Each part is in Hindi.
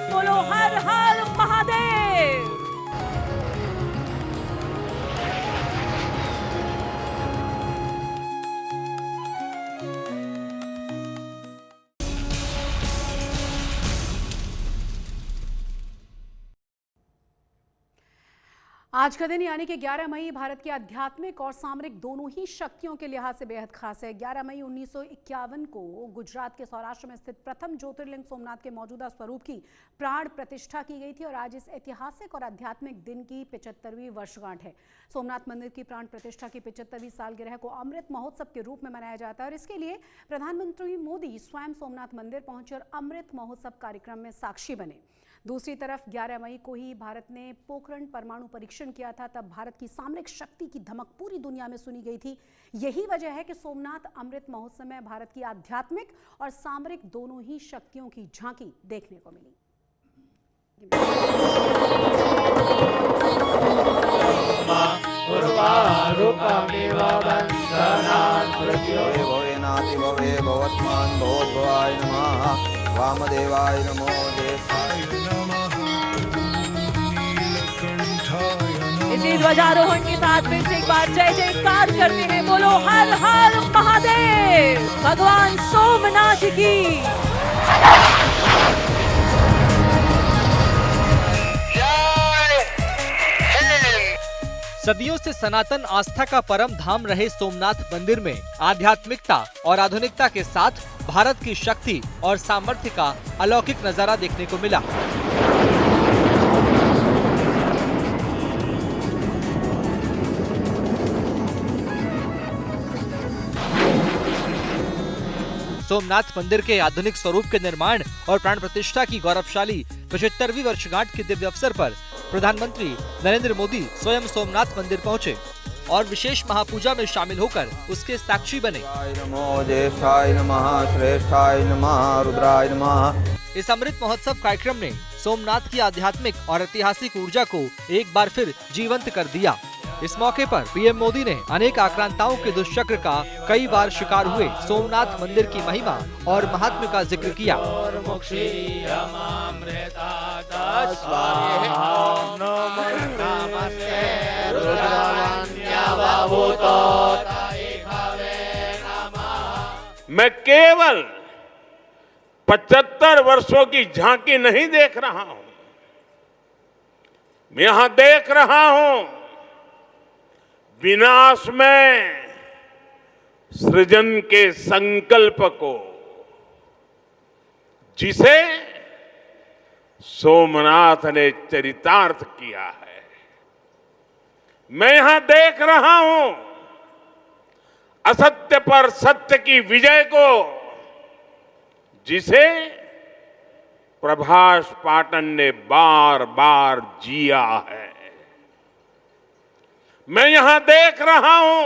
बोलो हर हर महादेव। आज का दिन यानी कि 11 मई भारत की आध्यात्मिक और सामरिक दोनों ही शक्तियों के लिहाज से बेहद खास है। 11 मई 1951 को गुजरात के सौराष्ट्र में स्थित प्रथम ज्योतिर्लिंग सोमनाथ के मौजूदा स्वरूप की प्राण प्रतिष्ठा की गई थी और आज इस ऐतिहासिक और आध्यात्मिक दिन की 75वीं वर्षगांठ है। सोमनाथ मंदिर की प्राण प्रतिष्ठा की 75वीं सालगिरह को अमृत महोत्सव के रूप में मनाया जाता है और इसके लिए प्रधानमंत्री मोदी स्वयं सोमनाथ मंदिर पहुंचे और अमृत महोत्सव कार्यक्रम में साक्षी बने। दूसरी तरफ 11 मई को ही भारत ने पोखरण परमाणु परीक्षण किया था। तब भारत की सामरिक शक्ति की धमक पूरी दुनिया में सुनी गई थी। यही वजह है कि सोमनाथ अमृत महोत्सव में भारत की आध्यात्मिक और सामरिक दोनों ही शक्तियों की झांकी देखने को मिली। वामदेवाय नमो देवाय इसी ध्वजारोहण के साथ फिर से एक बार जय जयकार करते हुए बोलो हर हर महादेव। भगवान सोमनाथ की सदियों से सनातन आस्था का परम धाम रहे सोमनाथ मंदिर में आध्यात्मिकता और आधुनिकता के साथ भारत की शक्ति और सामर्थ्य का अलौकिक नजारा देखने को मिला। सोमनाथ मंदिर के आधुनिक स्वरूप के निर्माण और प्राण प्रतिष्ठा की गौरवशाली 75वीं वर्षगांठ के दिव्य अवसर पर प्रधानमंत्री नरेंद्र मोदी स्वयं सोमनाथ मंदिर पहुंचे और विशेष महापूजा में शामिल होकर उसके साक्षी बने। नमो ज्येष्ठाय नमः, श्रेष्ठाय नमः, रुद्राय नमः। इस अमृत महोत्सव कार्यक्रम ने सोमनाथ की आध्यात्मिक और ऐतिहासिक ऊर्जा को एक बार फिर जीवंत कर दिया। इस मौके पर पीएम मोदी ने अनेक आक्रांताओं के दुष्चक्र का कई बार शिकार हुए सोमनाथ मंदिर की महिमा और महात्म्य का जिक्र किया। मैं केवल 75 वर्षों की झांकी नहीं देख रहा हूं, मैं यहां देख रहा हूं विनाश में सृजन के संकल्प को, जिसे सोमनाथ ने चरितार्थ किया है। मैं यहां देख रहा हूं असत्य पर सत्य की विजय को, जिसे प्रभास पाटन ने बार बार जिया है। मैं यहां देख रहा हूं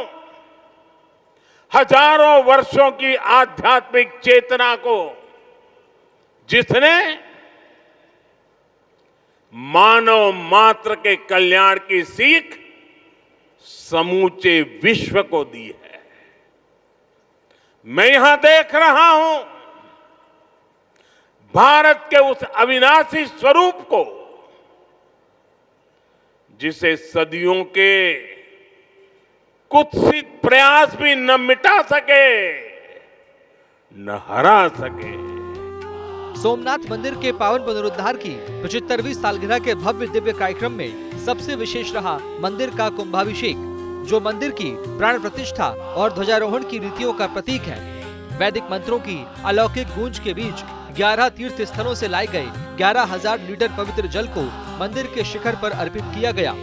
हजारों वर्षों की आध्यात्मिक चेतना को, जिसने मानव मात्र के कल्याण की सीख समूचे विश्व को दी है। मैं यहां देख रहा हूं भारत के उस अविनाशी स्वरूप को, जिसे सदियों के कुत्सित प्रयास भी न मिटा सके, न हरा सके। सोमनाथ मंदिर के पावन पुनरुद्धार की 75वीं सालगिरह के भव्य दिव्य कार्यक्रम में सबसे विशेष रहा मंदिर का कुंभाभिषेक, जो मंदिर की प्राण प्रतिष्ठा और ध्वजारोहण की रीतियों का प्रतीक है। वैदिक मंत्रों की अलौकिक गूंज के बीच 11 तीर्थ स्थलों से लाए गए 11,000 लीटर पवित्र जल को मंदिर के शिखर पर अर्पित किया गया।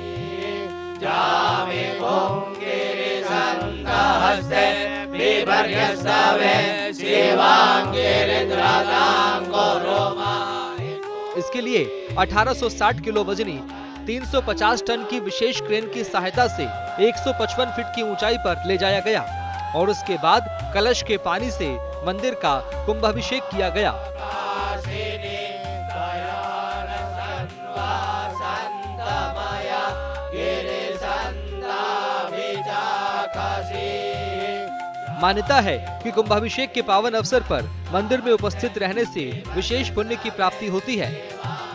इसके लिए 1860 किलो वजनी 350 टन की विशेष क्रेन की सहायता से 155 फीट की ऊंचाई पर ले जाया गया और उसके बाद कलश के पानी से मंदिर का कुंभाभिषेक किया गया। मान्यता है कि कुंभाभिषेक के पावन अवसर पर मंदिर में उपस्थित रहने से विशेष पुण्य की प्राप्ति होती है।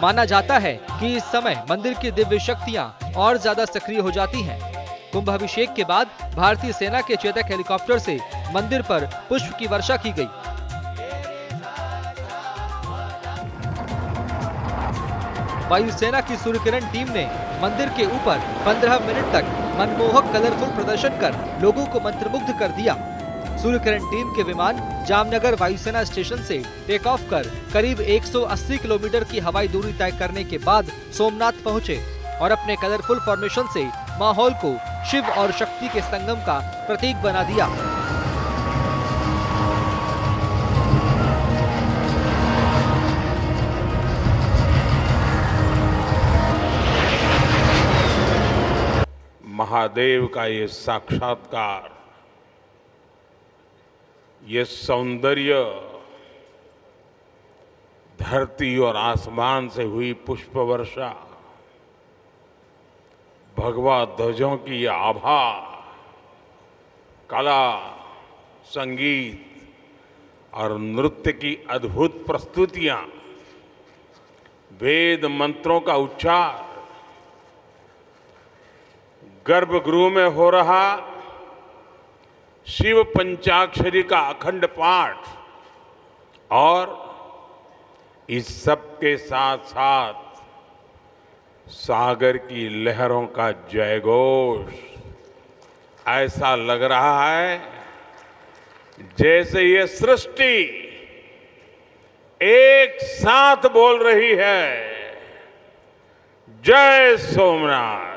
माना जाता है कि इस समय मंदिर की दिव्य शक्तियां और ज्यादा सक्रिय हो जाती हैं। कुंभाभिषेक के बाद भारतीय सेना के चेतक हेलीकॉप्टर से मंदिर पर पुष्प की वर्षा की गई। वायुसेना की सूर्यकिरण टीम ने मंदिर के ऊपर 15 मिनट तक मनमोहक कलरफुल प्रदर्शन कर लोगों को मंत्रमुग्ध कर दिया। सूर्यकिरण टीम के विमान जामनगर वायुसेना स्टेशन से टेक ऑफ कर करीब 180 किलोमीटर की हवाई दूरी तय करने के बाद सोमनाथ पहुंचे और अपने कलरफुल फॉर्मेशन से माहौल को शिव और शक्ति के संगम का प्रतीक बना दिया। महादेव का ये साक्षात्कार, ये सौंदर्य, धरती और आसमान से हुई पुष्प वर्षा, भगवा ध्वजों की ये आभा, कला, संगीत और नृत्य की अद्भुत प्रस्तुतियां, वेद मंत्रों का उच्चार, गर्भगृह में हो रहा शिव पंचाक्षरी का अखंड पाठ और इस सब के साथ साथ सागर की लहरों का जयघोष, ऐसा लग रहा है जैसे ये सृष्टि एक साथ बोल रही है, जय सोमनाथ।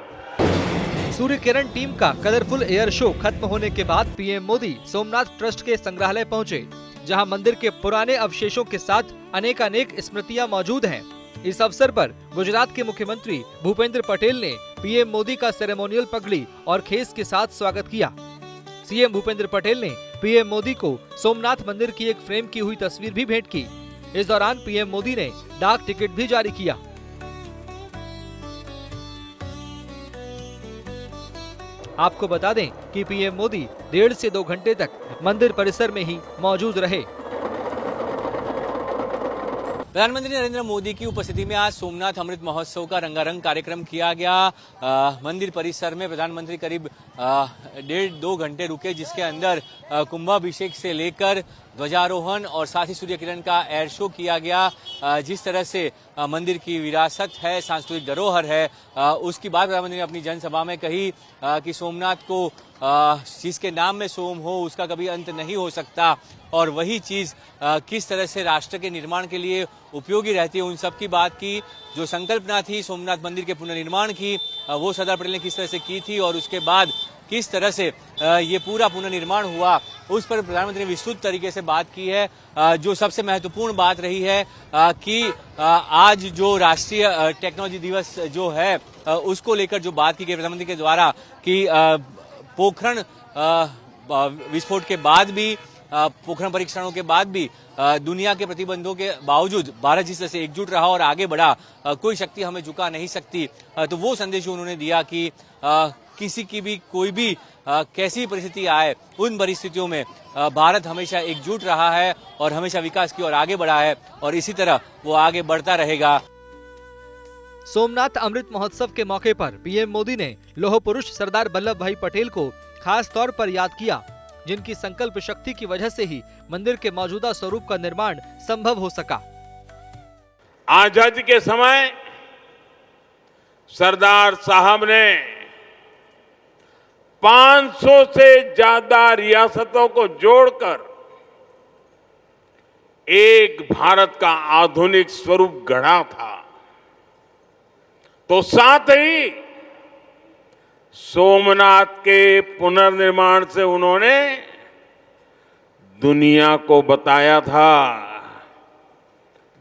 सूर्य किरण टीम का कलरफुल एयर शो खत्म होने के बाद पीएम मोदी सोमनाथ ट्रस्ट के संग्रहालय पहुंचे, जहां मंदिर के पुराने अवशेषों के साथ अनेक स्मृतियां मौजूद हैं। इस अवसर पर गुजरात के मुख्यमंत्री भूपेंद्र पटेल ने पीएम मोदी का सेरेमोनियल पगड़ी और खेस के साथ स्वागत किया। सीएम भूपेंद्र पटेल ने पीएम मोदी को सोमनाथ मंदिर की एक फ्रेम की हुई तस्वीर भी भेंट की। इस दौरान पीएम मोदी ने डाक टिकट भी जारी किया। आपको बता दें कि पीएम मोदी 1.5 से 2 घंटे तक मंदिर परिसर में ही मौजूद रहे। प्रधानमंत्री नरेंद्र मोदी की उपस्थिति में आज सोमनाथ अमृत महोत्सव का रंगारंग कार्यक्रम किया गया। मंदिर परिसर में प्रधानमंत्री करीब 1.5-2 घंटे रुके, जिसके अंदर कुंभाभिषेक से लेकर ध्वजारोहण और साथ ही सूर्य किरण का एयर शो किया गया। जिस तरह से मंदिर की विरासत है, सांस्कृतिक धरोहर है, उसकी बात प्रधानमंत्री ने अपनी जनसभा में कही कि सोमनाथ को जिसके नाम में सोम हो उसका कभी अंत नहीं हो सकता, और वही चीज किस तरह से राष्ट्र के निर्माण के लिए उपयोगी रहती है, उन सब की बात की। जो संकल्पना थी सोमनाथ मंदिर के पुनर्निर्माण की, वो सरदार पटेल ने किस तरह से की थी और उसके बाद किस तरह से ये पूरा पुनर्निर्माण हुआ, उस पर प्रधानमंत्री ने विस्तृत तरीके से बात की है। जो सबसे महत्वपूर्ण बात रही है कि आज जो राष्ट्रीय टेक्नोलॉजी दिवस जो है उसको लेकर जो बात की गई प्रधानमंत्री के द्वारा कि पोखरण विस्फोट के बाद भी, पोखरण परीक्षणों के बाद भी दुनिया के प्रतिबंधों के बावजूद भारत जिस तरह से एकजुट रहा और आगे बढ़ा, कोई शक्ति हमें झुका नहीं सकती। तो वो संदेश उन्होंने दिया कि किसी की भी कोई भी कैसी परिस्थिति आए, उन परिस्थितियों में भारत हमेशा एकजुट रहा है और हमेशा विकास की ओर आगे बढ़ा है और इसी तरह वो आगे बढ़ता रहेगा। सोमनाथ अमृत महोत्सव के मौके पर पीएम मोदी ने लौह पुरुष सरदार वल्लभ भाई पटेल को खास तौर पर याद किया, जिनकी संकल्प शक्ति की वजह से ही मंदिर के मौजूदा स्वरूप का निर्माण संभव हो सका। आजादी के समय सरदार साहब ने 500 से ज्यादा रियासतों को जोड़कर एक भारत का आधुनिक स्वरूप गढ़ा था। तो साथ ही सोमनाथ के पुनर्निर्माण से उन्होंने दुनिया को बताया था,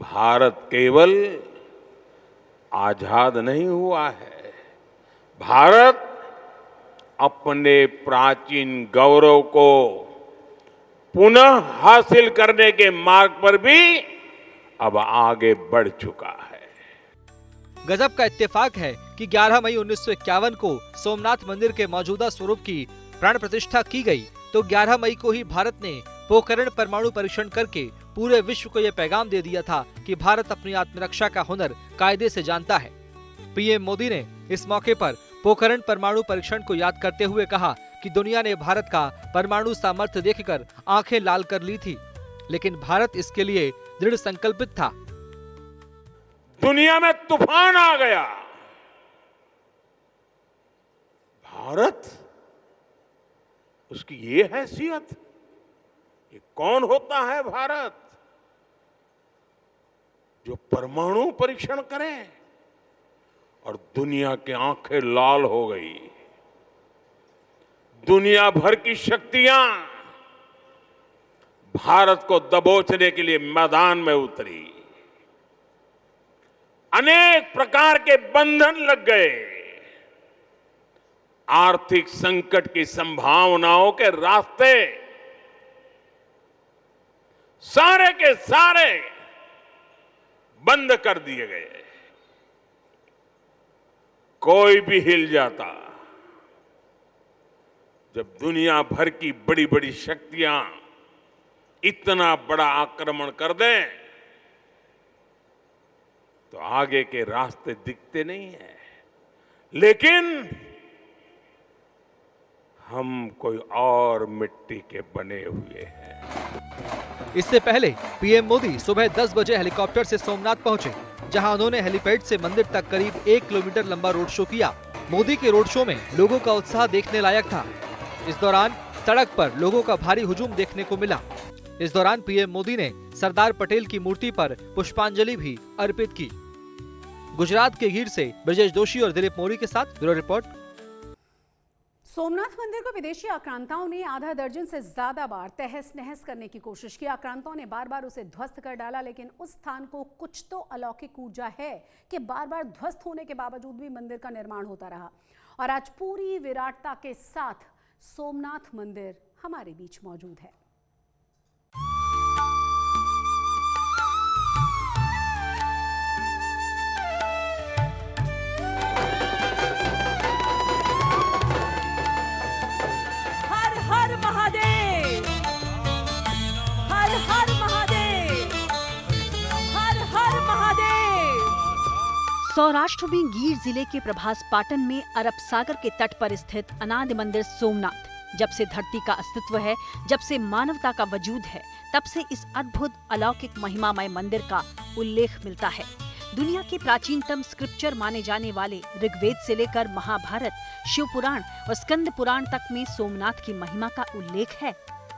भारत केवल आजाद नहीं हुआ है, भारत अपने प्राचीन गौरव को पुनः हासिल करने के मार्ग पर भी अब आगे बढ़ चुका है। गजब का इत्तेफाक है कि 11 मई 1951 को सोमनाथ मंदिर के मौजूदा स्वरूप की प्राण प्रतिष्ठा की गई, तो 11 मई को ही भारत ने पोखरण परमाणु परीक्षण करके पूरे विश्व को यह पैगाम दे दिया था कि भारत अपनी आत्मरक्षा का हुनर कायदे से जानता है। पीएम मोदी ने इस मौके पर पोखरण परमाणु परीक्षण को याद करते हुए कहा कि दुनिया ने भारत का परमाणु सामर्थ्य देखकर आंखें लाल कर ली थी, लेकिन भारत इसके लिए दृढ़ संकल्पित था। दुनिया में तूफान आ गया, भारत, उसकी ये हैसियत, ये कौन होता है भारत जो परमाणु परीक्षण करे, और दुनिया की आंखें लाल हो गई। दुनिया भर की शक्तियां भारत को दबोचने के लिए मैदान में उतरी, अनेक प्रकार के बंधन लग गए, आर्थिक संकट की संभावनाओं के रास्ते सारे के सारे बंद कर दिए गए। कोई भी हिल जाता, जब दुनिया भर की बड़ी बड़ी शक्तियां इतना बड़ा आक्रमण कर दें, तो आगे के रास्ते दिखते नहीं है। लेकिन हम कोई और मिट्टी के बने हुए हैं। इससे पहले पीएम मोदी सुबह 10 बजे हेलीकॉप्टर से सोमनाथ पहुंचे, जहां उन्होंने हेलीपैड से मंदिर तक करीब 1 किलोमीटर लंबा रोड शो किया। मोदी के रोड शो में लोगों का उत्साह देखने लायक था। इस दौरान सड़क पर लोगों का भारी हुजूम देखने को मिला। इस दौरान पीएम मोदी ने सरदार पटेल की मूर्ति पर पुष्पांजलि भी अर्पित की। गुजरात के गीर से ब्रजेश जोशी और दिलीप मोरी के साथ ब्यूरो रिपोर्ट। सोमनाथ मंदिर को विदेशी आक्रांताओं ने आधा दर्जन से ज्यादा बार तहस नहस करने की कोशिश की। आक्रांताओं ने बार बार उसे ध्वस्त कर डाला, लेकिन उस स्थान को कुछ तो अलौकिक ऊर्जा है कि बार बार ध्वस्त होने के बावजूद भी मंदिर का निर्माण होता रहा। और आज पूरी विराटता के साथ सोमनाथ मंदिर हमारे बीच मौजूद है। सौराष्ट्र में गीर जिले के प्रभास पाटन में अरब सागर के तट पर स्थित अनादि मंदिर सोमनाथ, जब से धरती का अस्तित्व है, जब से मानवता का वजूद है, तब से इस अद्भुत अलौकिक महिमामय मंदिर का उल्लेख मिलता है। दुनिया के प्राचीनतम स्क्रिप्चर माने जाने वाले ऋग्वेद से लेकर महाभारत, शिव पुराण और स्कंद पुराण तक में सोमनाथ की महिमा का उल्लेख है।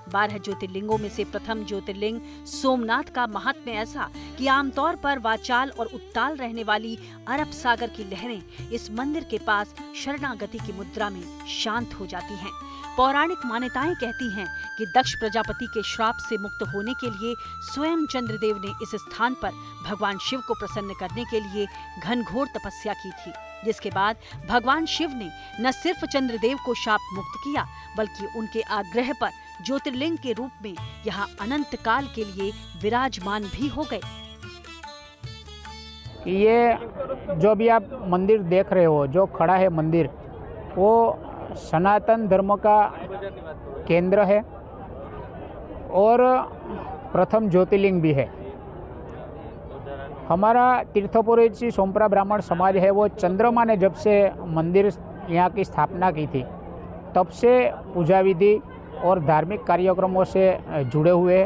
12 ज्योतिर्लिंगों में से प्रथम ज्योतिर्लिंग सोमनाथ का महात्म्य ऐसा कि आमतौर पर वाचाल और उत्ताल रहने वाली अरब सागर की लहरें इस मंदिर के पास शरणागति की मुद्रा में शांत हो जाती हैं। पौराणिक मान्यताएं कहती हैं कि दक्ष प्रजापति के श्राप से मुक्त होने के लिए स्वयं चंद्रदेव ने इस स्थान पर भगवान शिव को प्रसन्न करने के लिए घनघोर तपस्या की थी, जिसके बाद भगवान शिव ने न सिर्फ चंद्रदेव को शाप मुक्त किया, बल्कि उनके आग्रह पर ज्योतिर्लिंग के रूप में यहाँ अनंत काल के लिए विराजमान भी हो गए। ये जो भी आप मंदिर देख रहे हो, जो खड़ा है मंदिर, वो सनातन धर्म का केंद्र है और प्रथम ज्योतिर्लिंग भी है। हमारा तीर्थपुरी सोमपुरा ब्राह्मण समाज है, वो चंद्रमा ने जब से मंदिर यहाँ की स्थापना की थी, तब से पूजा विधि और धार्मिक कार्यक्रमों से जुड़े हुए।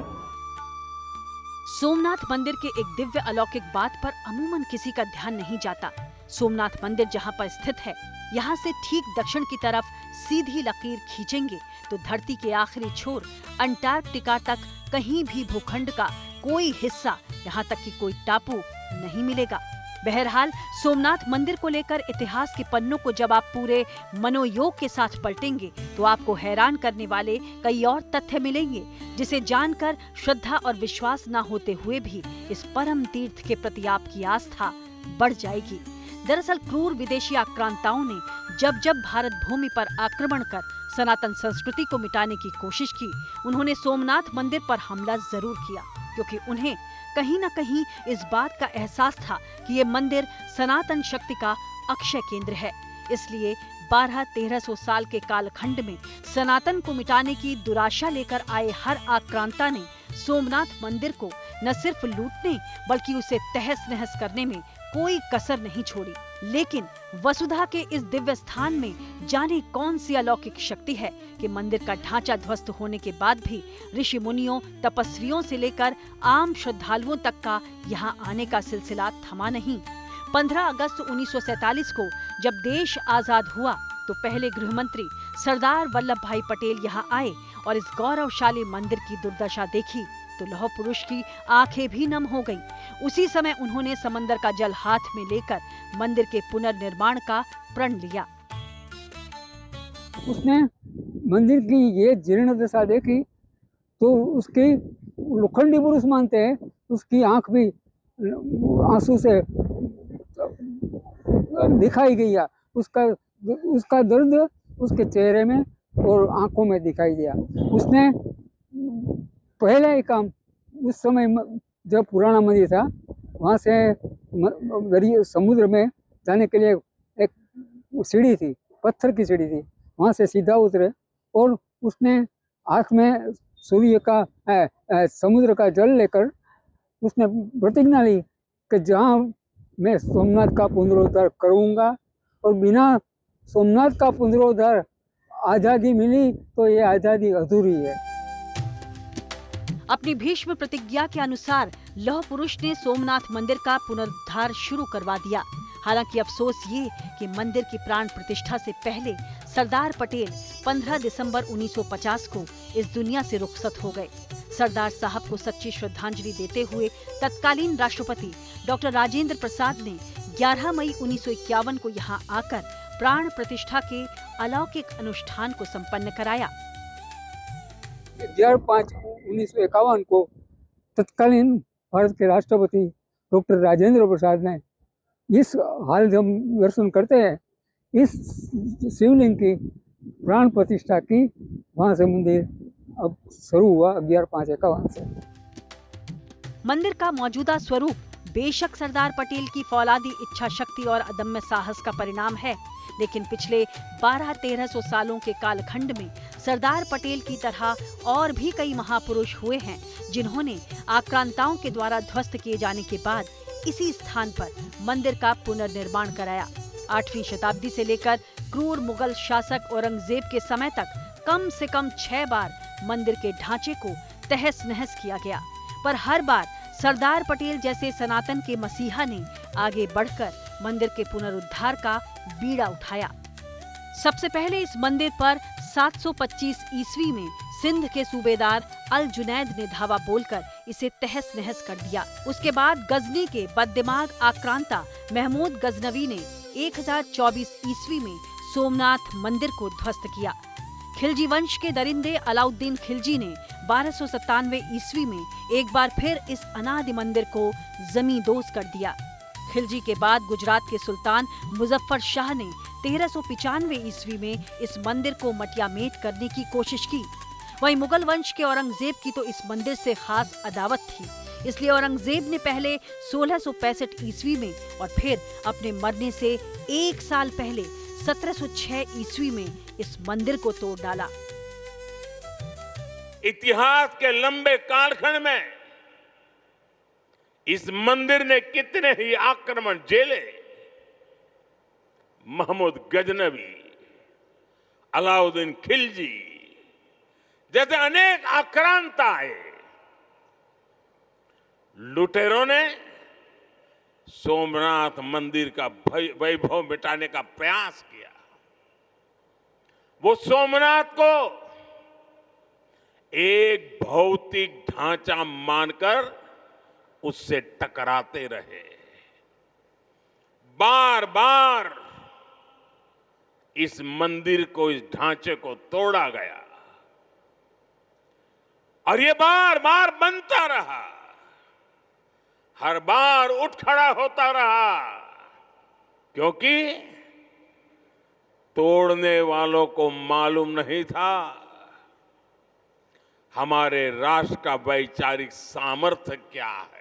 सोमनाथ मंदिर के एक दिव्य अलौकिक बात पर अमूमन किसी का ध्यान नहीं जाता। सोमनाथ मंदिर जहाँ पर स्थित है, यहाँ से ठीक दक्षिण की तरफ सीधी लकीर खींचेंगे तो धरती के आखिरी छोर अंटार्कटिका तक कहीं भी भूखंड का कोई हिस्सा, यहाँ तक कि कोई टापू नहीं मिलेगा। बहरहाल सोमनाथ मंदिर को लेकर इतिहास के पन्नों को जब आप पूरे मनोयोग के साथ पलटेंगे तो आपको हैरान करने वाले कई और तथ्य मिलेंगे, जिसे जानकर श्रद्धा और विश्वास न होते हुए भी इस परम तीर्थ के प्रति आपकी आस्था बढ़ जाएगी। दरअसल क्रूर विदेशी आक्रांताओं ने जब जब भारत भूमि पर आक्रमण कर सनातन संस्कृति को मिटाने की कोशिश की, उन्होंने सोमनाथ मंदिर पर हमला जरूर किया, क्योंकि उन्हें कहीं न कहीं इस बात का एहसास था कि ये मंदिर सनातन शक्ति का अक्षय केंद्र है। इसलिए 1200-1300 साल के कालखंड में सनातन को मिटाने की दुराशा लेकर आए हर आक्रांता ने सोमनाथ मंदिर को न सिर्फ लूटने बल्कि उसे तहस नहस करने में कोई कसर नहीं छोड़ी। लेकिन वसुधा के इस दिव्य स्थान में जाने कौन सी अलौकिक शक्ति है कि मंदिर का ढांचा ध्वस्त होने के बाद भी ऋषि मुनियों, तपस्वियों से लेकर आम श्रद्धालुओं तक का यहाँ आने का सिलसिला थमा नहीं। 15 अगस्त 1947 को जब देश आजाद हुआ तो पहले गृह मंत्री सरदार वल्लभ भाई पटेल यहाँ आए और इस गौरवशाली मंदिर की दुर्दशा देखी तो लौह पुरुष की आंखें भी नम हो गईं। उसी समय उन्होंने समंदर का जल हाथ में लेकर मंदिर के पुनर्निर्माण का प्रण लिया। उसने मंदिर की ये जीर्ण दशा देखी तो उसकी लोखंडी पुरुष मानते हैं, उसकी आंख भी आंसू से दिखाई गई है। उसका दर्द उसके चेहरे में और आंखों में दिखाई दिया। उसने पहला ही काम, उस समय जब पुराना मंदिर था वहाँ से समुद्र में जाने के लिए एक सीढ़ी थी, पत्थर की सीढ़ी थी, वहाँ से सीधा उतरे और उसने हाथ में सूर्य का समुद्र का जल लेकर उसने प्रतिज्ञा ली कि जहाँ मैं सोमनाथ का पुनरुद्धार करूँगा और बिना सोमनाथ का पुनरुद्धार आज़ादी मिली तो ये आज़ादी अधूरी है। अपनी भीष्म प्रतिज्ञा के अनुसार लौह पुरुष ने सोमनाथ मंदिर का पुनरुद्धार शुरू करवा दिया। हालांकि अफसोस ये कि मंदिर की प्राण प्रतिष्ठा से पहले सरदार पटेल 15 दिसंबर 1950 को इस दुनिया से रुखसत हो गए। सरदार साहब को सच्ची श्रद्धांजलि देते हुए तत्कालीन राष्ट्रपति डॉक्टर राजेंद्र प्रसाद ने 11 मई 1951 को यहाँ आकर प्राण प्रतिष्ठा के अलौकिक अनुष्ठान को संपन्न कराया। 11/5/1951 को तत्कालीन भारत के राष्ट्रपति डॉक्टर राजेंद्र प्रसाद ने इस हाल जब दर्शन करते हैं इस शिवलिंग की प्राण प्रतिष्ठा की। वहाँ से मंदिर अब शुरू हुआ 11/5/51 से। मंदिर का मौजूदा स्वरूप बेशक सरदार पटेल की फौलादी इच्छा शक्ति और अदम्य साहस का परिणाम है, लेकिन पिछले 1200-1300 सालों के कालखंड में सरदार पटेल की तरह और भी कई महापुरुष हुए हैं जिन्होंने आक्रांताओं के द्वारा ध्वस्त किए जाने के बाद इसी स्थान पर मंदिर का पुनर्निर्माण कराया। 8वीं शताब्दी से लेकर क्रूर मुगल शासक औरंगजेब के समय तक कम से कम 6 बार मंदिर के ढांचे को तहस नहस किया गया, पर हर बार सरदार पटेल जैसे सनातन के मसीहा ने आगे बढ़कर मंदिर के पुनरुद्धार का बीड़ा उठाया। सबसे पहले इस मंदिर पर 725 ईस्वी में सिंध के सूबेदार अल जुनैद ने धावा बोलकर इसे तहस नहस कर दिया। उसके बाद गजनी के बददिमाग आक्रांता महमूद गजनवी ने 1024 ईस्वी में सोमनाथ मंदिर को ध्वस्त किया। खिलजी वंश के दरिंदे अलाउद्दीन खिलजी ने 1297 ईस्वी में एक बार फिर इस अनादि मंदिर को जमींदोज कर दिया। खिलजी के बाद गुजरात के सुल्तान मुजफ्फर शाह ने 1395 ईस्वी में इस मंदिर को मटियामेट करने की कोशिश की। वहीं मुगल वंश के औरंगजेब की तो इस मंदिर से खास अदावत थी, इसलिए औरंगजेब ने पहले 1665 ईस्वी में और फिर अपने मरने से 1 साल पहले 1706 ईस्वी में इस मंदिर को तोड़ डाला। इतिहास के लंबे कालखंड में इस मंदिर ने कितने ही आक्रमण झेले। महमूद गजनवी, अलाउद्दीन खिलजी जैसे अनेक आक्रांत आए। लुटेरों ने सोमनाथ मंदिर का वैभव मिटाने का प्रयास किया। वो सोमनाथ को एक भौतिक ढांचा मानकर उससे टकराते रहे। बार बार इस मंदिर को, इस ढांचे को तोड़ा गया और ये बार बार बनता रहा, हर बार उठ खड़ा होता रहा, क्योंकि तोड़ने वालों को मालूम नहीं था हमारे राष्ट्र का वैचारिक सामर्थ्य क्या है।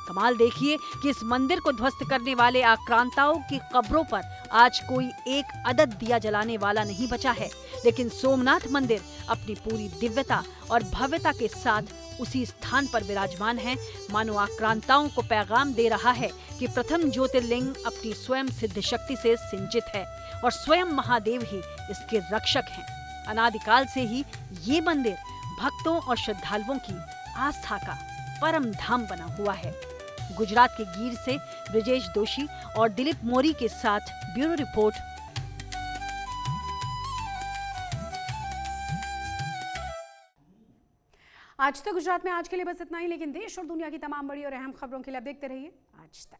कमाल देखिए कि इस मंदिर को ध्वस्त करने वाले आक्रांताओं की कब्रों पर आज कोई एक अदद दिया जलाने वाला नहीं बचा है, लेकिन सोमनाथ मंदिर अपनी पूरी दिव्यता और भव्यता के साथ उसी स्थान पर विराजमान है, मानो आक्रांताओं को पैगाम दे रहा है कि प्रथम ज्योतिर्लिंग अपनी स्वयं सिद्ध शक्ति से सिंचित है और स्वयं महादेव ही इसके रक्षक हैं। अनादिकाल से ही ये मंदिर भक्तों और श्रद्धालुओं की आस्था का परम धाम बना हुआ है। गुजरात के गीर से ब्रिजेश दोषी और दिलीप मोरी के साथ ब्यूरो रिपोर्ट। आज तक गुजरात में आज के लिए बस इतना ही, लेकिन देश और दुनिया की तमाम बड़ी और अहम खबरों के लिए आप देखते रहिए आज तक।